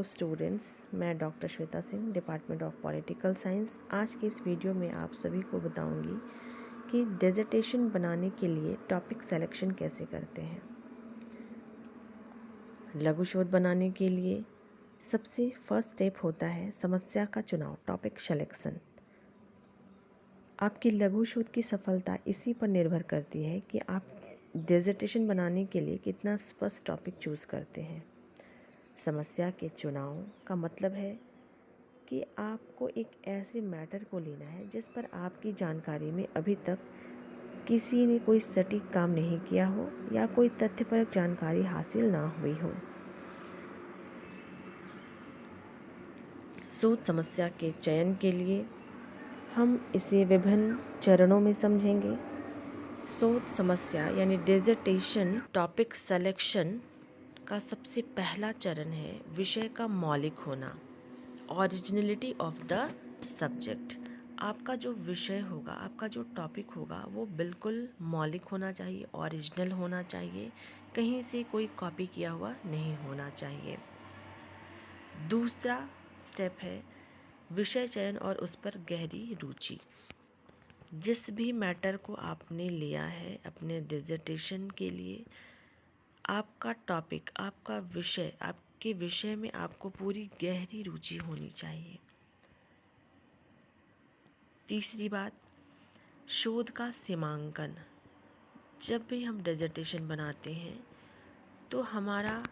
Hello students, मैं doctor Shweta Singh, department of political science. आज के इस वीडियो में आप सभी को बताऊंगी कि डिसर्टेशन बनाने के लिए टॉपिक सिलेक्शन कैसे करते हैं। लघु शोध बनाने के लिए सबसे फर्स्ट स्टेप होता है समस्या का चुनाव, टॉपिक सिलेक्शन। आपकी लघु शोध की सफलता इसी पर निर्भर करती है कि आप डिसर्टेशन बनाने के लिए कितना स्पष्ट टॉपिक चूज़ करते हैं। समस्या के चुनाव का मतलब है कि आपको एक ऐसे मैटर को लेना है जिस पर आपकी जानकारी में अभी तक किसी ने कोई सटीक काम नहीं किया हो या कोई तथ्यपरक जानकारी हासिल ना हुई हो। शोध समस्या के चयन के लिए हम इसे विभिन्न चरणों में समझेंगे। शोध समस्या यानी डिसर्टेशन टॉपिक सिलेक्शन का सबसे पहला चरण है विषय का मौलिक होना, ओरिजिनलिटी ऑफ द सब्जेक्ट। आपका जो विषय होगा, आपका जो टॉपिक होगा वो बिल्कुल मौलिक होना चाहिए, ओरिजिनल होना चाहिए, कहीं से कोई कॉपी किया हुआ नहीं होना चाहिए। दूसरा स्टेप है विषय चयन और उस पर गहरी रुचि। जिस भी मैटर को आपने लिया है अपने डिसर्टेशन के लिए, आपका टॉपिक, आपका विषय, आपके विषय में आपको पूरी गहरी रुचि होनी चाहिए। तीसरी बात, शोध का सीमांकन। जब भी हम डिसर्टेशन बनाते हैं तो हमारा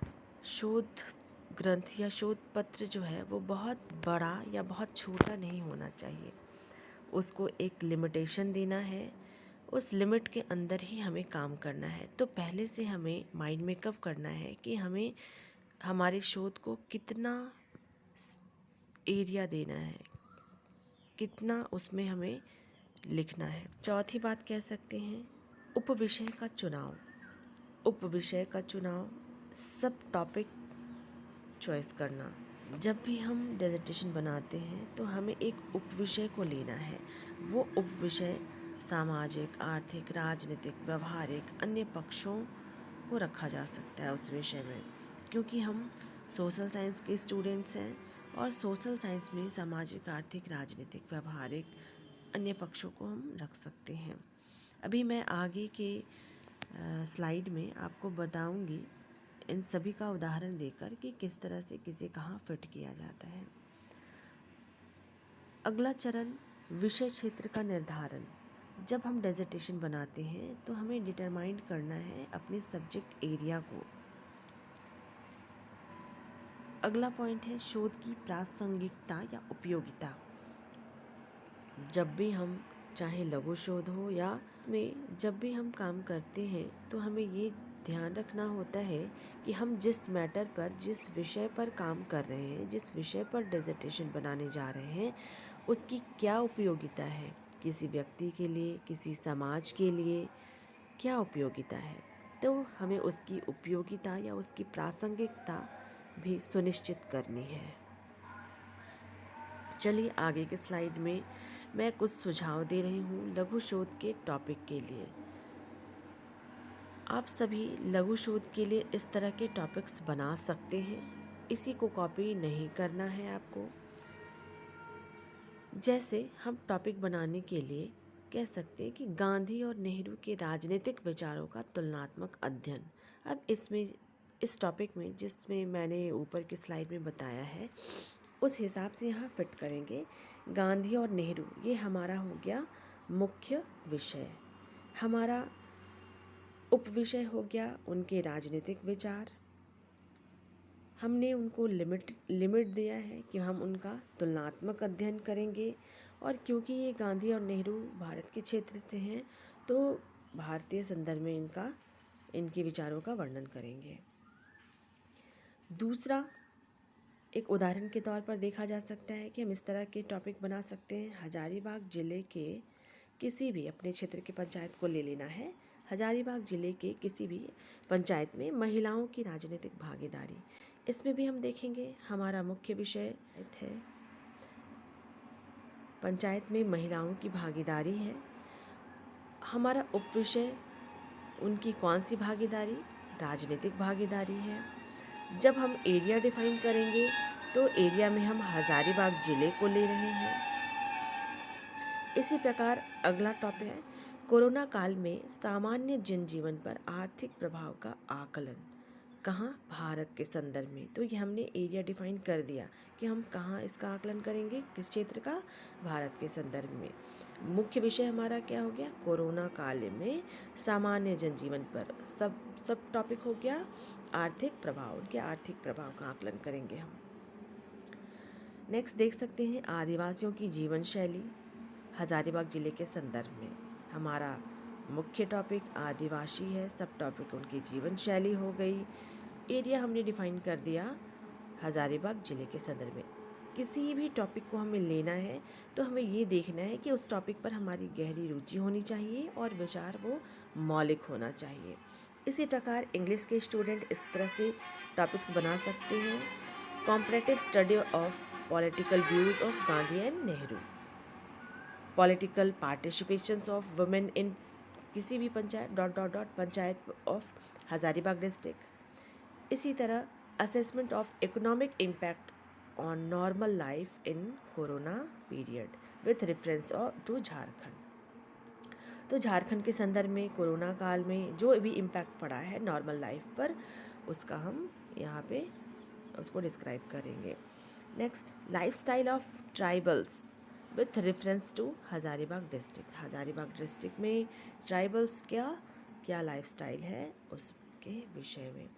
शोध ग्रंथ या शोध पत्र जो है वो बहुत बड़ा या बहुत छोटा नहीं होना चाहिए। उसको एक लिमिटेशन देना है, उस लिमिट के अंदर ही हमें काम करना है। तो पहले से हमें माइंड मेकअप करना है कि हमें हमारे शोध को कितना एरिया देना है, कितना उसमें हमें लिखना है। चौथी बात कह सकते हैं उपविषय का चुनाव। उपविषय का चुनाव, सब टॉपिक चॉइस करना। जब भी हम डिसर्टेशन बनाते हैं तो हमें एक उपविषय को लेना है। वो उपविषय सामाजिक, आर्थिक, राजनीतिक, व्यवहारिक, अन्य पक्षों को रखा जा सकता है उस विषय में, क्योंकि हम सोशल साइंस के स्टूडेंट्स हैं और सोशल साइंस में सामाजिक, आर्थिक, राजनीतिक, व्यवहारिक, अन्य पक्षों को हम रख सकते हैं। अभी मैं आगे के स्लाइड में आपको बताऊंगी इन सभी का उदाहरण देकर कि किस तरह से किसे कहाँ फिट किया जाता है। अगला चरण विषय क्षेत्र का निर्धारण। जब हम डिसर्टेशन बनाते हैं तो हमें डिटरमाइन करना है अपने सब्जेक्ट एरिया को। अगला पॉइंट है शोध की प्रासंगिकता या उपयोगिता। जब भी हम, चाहे लघु शोध हो या में, जब भी हम काम करते हैं तो हमें ये ध्यान रखना होता है कि हम जिस मैटर पर, जिस विषय पर काम कर रहे हैं, जिस विषय पर डिसर्टेशन बनाने जा रहे हैं, उसकी क्या उपयोगिता है, किसी व्यक्ति के लिए, किसी समाज के लिए क्या उपयोगिता है। तो हमें उसकी उपयोगिता या उसकी प्रासंगिकता भी सुनिश्चित करनी है। चलिए आगे के स्लाइड में मैं कुछ सुझाव दे रही हूँ लघु शोध के टॉपिक के लिए। आप सभी लघु शोध के लिए इस तरह के टॉपिक्स बना सकते हैं, इसी को कॉपी नहीं करना है आपको। जैसे हम टॉपिक बनाने के लिए कह सकते हैं कि गांधी और नेहरू के राजनीतिक विचारों का तुलनात्मक अध्ययन। अब इसमें, इस टॉपिक में जिसमें मैंने ऊपर की स्लाइड में बताया है, उस हिसाब से यहाँ फिट करेंगे। गांधी और नेहरू, ये हमारा हो गया मुख्य विषय। हमारा उपविषय हो गया उनके राजनीतिक विचार। हमने उनको लिमिट दिया है कि हम उनका तुलनात्मक अध्ययन करेंगे, और क्योंकि ये गांधी और नेहरू भारत के क्षेत्र से हैं तो भारतीय संदर्भ में इनके विचारों का वर्णन करेंगे। दूसरा, एक उदाहरण के तौर पर देखा जा सकता है कि हम इस तरह के टॉपिक बना सकते हैं। हजारीबाग जिले के किसी भी, अपने क्षेत्र की पंचायत को ले लेना है, हजारीबाग जिले के किसी भी पंचायत में महिलाओं की राजनीतिक भागीदारी। इसमें भी हम देखेंगे हमारा मुख्य विषय है पंचायत में महिलाओं की भागीदारी है। हमारा उपविषय उनकी कौन सी भागीदारी, राजनीतिक भागीदारी है। जब हम एरिया डिफाइन करेंगे तो एरिया में हम हजारीबाग जिले को ले रहे हैं। इसी प्रकार अगला टॉपिक है कोरोना काल में सामान्य जनजीवन पर आर्थिक प्रभाव का आकलन। कहाँ? भारत के संदर्भ में। तो ये हमने एरिया डिफाइन कर दिया कि हम कहाँ इसका आकलन करेंगे, किस क्षेत्र का? भारत के संदर्भ में। मुख्य विषय हमारा क्या हो गया? कोरोना काल में सामान्य जनजीवन पर। सब टॉपिक हो गया आर्थिक प्रभाव, उनके आर्थिक प्रभाव का आकलन करेंगे हम। नेक्स्ट देख सकते हैं आदिवासियों की जीवन शैली हजारीबाग जिले के संदर्भ में। हमारा मुख्य टॉपिक आदिवासी है, सब टॉपिक उनकी जीवन शैली हो गई। एरिया हमने डिफाइन कर दिया हजारीबाग जिले के संदर्भ में। किसी भी टॉपिक को हमें लेना है तो हमें ये देखना है कि उस टॉपिक पर हमारी गहरी रुचि होनी चाहिए और विचार वो मौलिक होना चाहिए। इसी प्रकार इंग्लिश के स्टूडेंट इस तरह से टॉपिक्स बना सकते हैं। Comparative study of political views of Gandhi and Nehru, political participations of women in किसी भी पंचायत ... पंचायत ऑफ हजारीबाग डिस्ट्रिक्ट। इसी तरह assessment of economic impact on normal life in corona period with reference to Jharkhand. तो झारखंड के संदर्भ में कोरोना काल में जो भी इम्पैक्ट पड़ा है नॉर्मल लाइफ पर, उसका हम यहाँ पे उसको डिस्क्राइब करेंगे। Next lifestyle of tribals with reference to Hazaribagh district. Hazaribagh district में ट्राइबल्स क्या लाइफस्टाइल है उसके विषय में।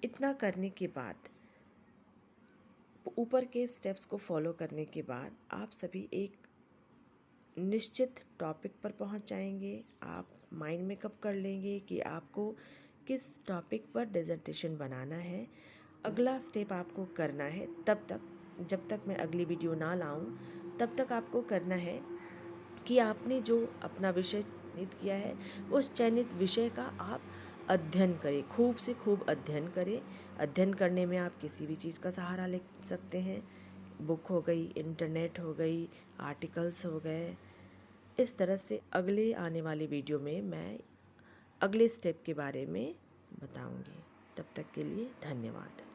इतना करने के बाद, ऊपर के स्टेप्स को फॉलो करने के बाद आप सभी एक निश्चित टॉपिक पर पहुंच जाएंगे। आप माइंड में कब कर लेंगे कि आपको किस टॉपिक पर डिसर्टेशन बनाना है। अगला स्टेप आपको करना है जब तक मैं अगली वीडियो ना लाऊं, तब तक आपको करना है कि आपने जो अपना विषय चयनित किया है उस चयनित विषय का आप अध्ययन करें, खूब से खूब अध्ययन करें। अध्ययन करने में आप किसी भी चीज़ का सहारा ले सकते हैं। बुक हो गई, इंटरनेट हो गई, आर्टिकल्स हो गए। इस तरह से अगले आने वाली वीडियो में मैं अगले स्टेप के बारे में बताऊंगी। तब तक के लिए धन्यवाद।